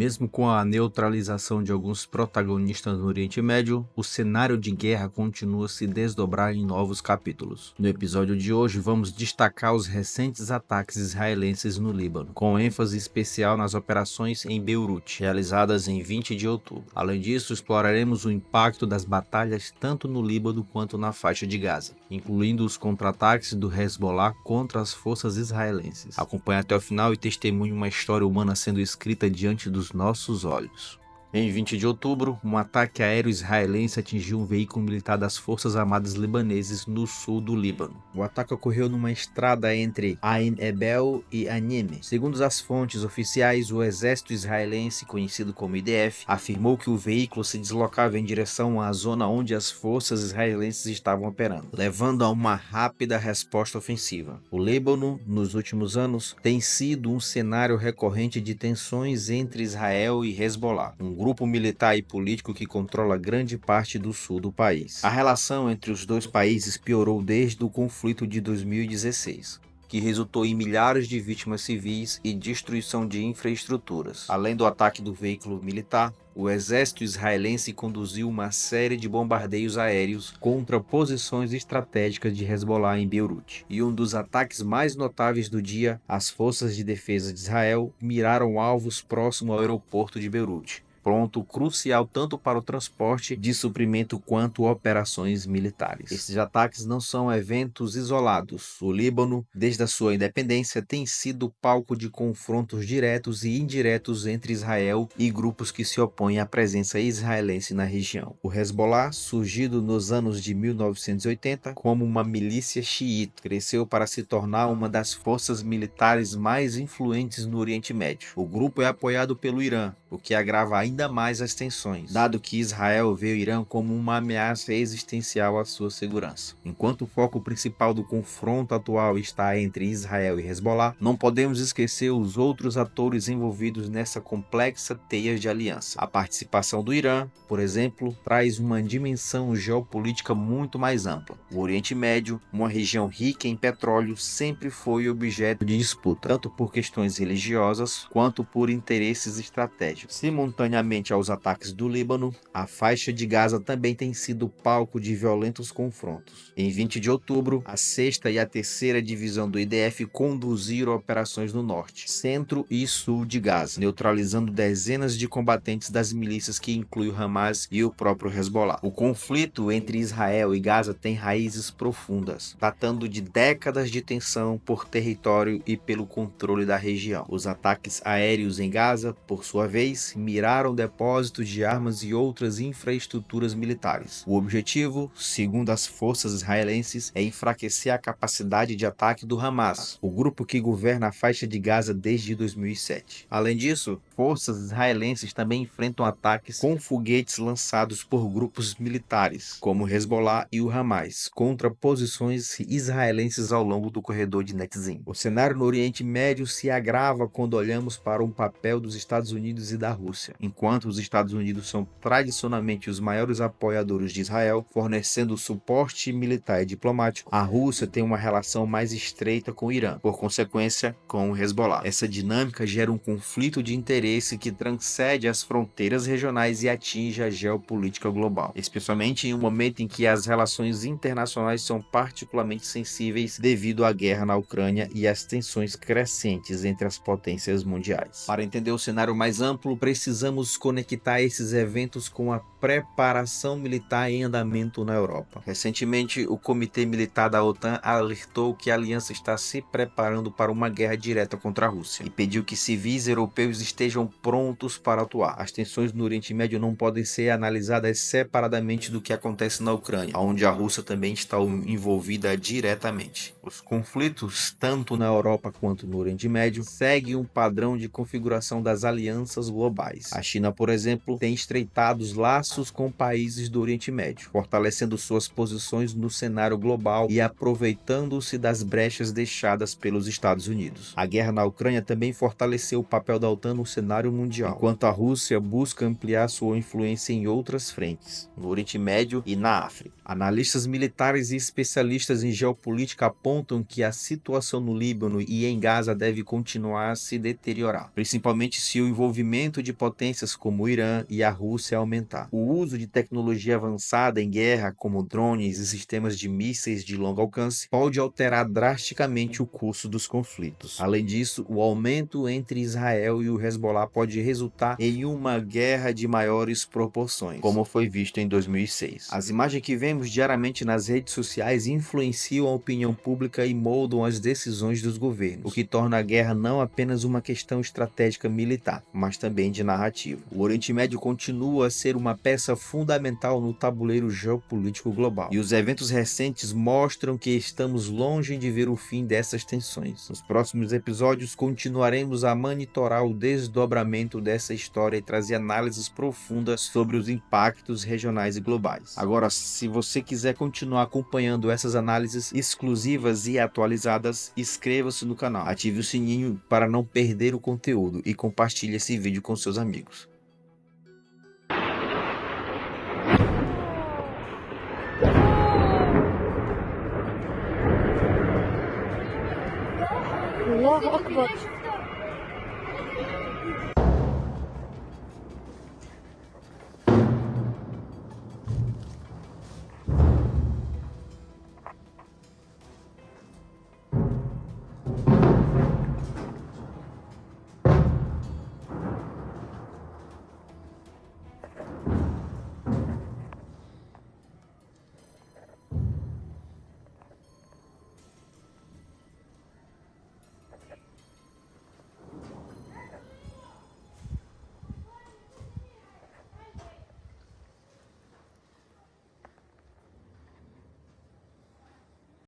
Mesmo com a neutralização de alguns protagonistas no Oriente Médio, o cenário de guerra continua a se desdobrar em novos capítulos. No episódio de hoje, vamos destacar os recentes ataques israelenses no Líbano, com ênfase especial nas operações em Beirute, realizadas em 20 de outubro. Além disso, exploraremos o impacto das batalhas tanto no Líbano quanto na faixa de Gaza, incluindo os contra-ataques do Hezbollah contra as forças israelenses. Acompanhe até o final e testemunhe uma história humana sendo escrita diante dos nossos olhos. Em 20 de outubro, um ataque aéreo israelense atingiu um veículo militar das Forças Armadas libaneses no sul do Líbano. O ataque ocorreu numa estrada entre Ain Ebel e Anime. Segundo as fontes oficiais, o exército israelense, conhecido como IDF, afirmou que o veículo se deslocava em direção à zona onde as forças israelenses estavam operando, levando a uma rápida resposta ofensiva. O Líbano, nos últimos anos, tem sido um cenário recorrente de tensões entre Israel e Hezbollah, um grupo militar e político que controla grande parte do sul do país. A relação entre os dois países piorou desde o conflito de 2016. Que resultou em milhares de vítimas civis e destruição de infraestruturas. Além do ataque do veículo militar, o exército israelense conduziu uma série de bombardeios aéreos contra posições estratégicas de Hezbollah em Beirute. E um dos ataques mais notáveis do dia, as forças de defesa de Israel miraram alvos próximo ao aeroporto de Beirute, ponto crucial tanto para o transporte de suprimento quanto operações militares. Esses ataques não são eventos isolados. O Líbano, desde a sua independência, tem sido palco de confrontos diretos e indiretos entre Israel e grupos que se opõem à presença israelense na região. O Hezbollah, surgido nos anos de 1980 como uma milícia xiita, cresceu para se tornar uma das forças militares mais influentes no Oriente Médio. O grupo é apoiado pelo Irã, o que agrava ainda mais as tensões, dado que Israel vê o Irã como uma ameaça existencial à sua segurança. Enquanto o foco principal do confronto atual está entre Israel e Hezbollah, não podemos esquecer os outros atores envolvidos nessa complexa teia de aliança. A participação do Irã, por exemplo, traz uma dimensão geopolítica muito mais ampla. O Oriente Médio, uma região rica em petróleo, sempre foi objeto de disputa, tanto por questões religiosas quanto por interesses estratégicos. Simultaneamente aos ataques do Líbano, a faixa de Gaza também tem sido palco de violentos confrontos. Em 20 de outubro, a 6ª e a 3ª divisão do IDF conduziram operações no norte, centro e sul de Gaza, neutralizando dezenas de combatentes das milícias que incluem o Hamas e o próprio Hezbollah. O conflito entre Israel e Gaza tem raízes profundas, datando de décadas de tensão por território e pelo controle da região. Os ataques aéreos em Gaza, por sua vez, miraram depósitos de armas e outras infraestruturas militares. O objetivo, segundo as forças israelenses, é enfraquecer a capacidade de ataque do Hamas, o grupo que governa a faixa de Gaza desde 2007. Além disso, forças israelenses também enfrentam ataques com foguetes lançados por grupos militares, como Hezbollah e o Hamas, contra posições israelenses ao longo do corredor de Netzim. O cenário no Oriente Médio se agrava quando olhamos para o papel dos Estados Unidos e da Rússia. Enquanto os Estados Unidos são tradicionalmente os maiores apoiadores de Israel, fornecendo suporte militar e diplomático, a Rússia tem uma relação mais estreita com o Irã, por consequência, com o Hezbollah. Essa dinâmica gera um conflito de interesse que transcende as fronteiras regionais e atinge a geopolítica global, especialmente em um momento em que as relações internacionais são particularmente sensíveis devido à guerra na Ucrânia e às tensões crescentes entre as potências mundiais. Para entender o cenário mais amplo, precisamos conectar esses eventos com a preparação militar em andamento na Europa. Recentemente, o Comitê Militar da OTAN alertou que a aliança está se preparando para uma guerra direta contra a Rússia e pediu que civis europeus estejam prontos para atuar. As tensões no Oriente Médio não podem ser analisadas separadamente do que acontece na Ucrânia, onde a Rússia também está envolvida diretamente. Os conflitos, tanto na Europa quanto no Oriente Médio, seguem um padrão de configuração das alianças globais. A China, por exemplo, tem estreitado os laços com países do Oriente Médio, fortalecendo suas posições no cenário global e aproveitando-se das brechas deixadas pelos Estados Unidos. A guerra na Ucrânia também fortaleceu o papel da OTAN no cenário mundial, enquanto a Rússia busca ampliar sua influência em outras frentes, no Oriente Médio e na África. Analistas militares e especialistas em geopolítica apontam que a situação no Líbano e em Gaza deve continuar a se deteriorar, principalmente se o envolvimento isolamento de potências como o Irã e a Rússia aumentar. O uso de tecnologia avançada em guerra, como drones e sistemas de mísseis de longo alcance, pode alterar drasticamente o curso dos conflitos. Além disso, o aumento entre Israel e o Hezbollah pode resultar em uma guerra de maiores proporções, como foi visto em 2006. As imagens que vemos diariamente nas redes sociais influenciam a opinião pública e moldam as decisões dos governos, o que torna a guerra não apenas uma questão estratégica militar, mas também de narrativa. O Oriente Médio continua a ser uma peça fundamental no tabuleiro geopolítico global, e os eventos recentes mostram que estamos longe de ver o fim dessas tensões. Nos próximos episódios, continuaremos a monitorar o desdobramento dessa história e trazer análises profundas sobre os impactos regionais e globais. Agora, se você quiser continuar acompanhando essas análises exclusivas e atualizadas, inscreva-se no canal, ative o sininho para não perder o conteúdo e compartilhe esse vídeo com seus amigos. الله أكبر.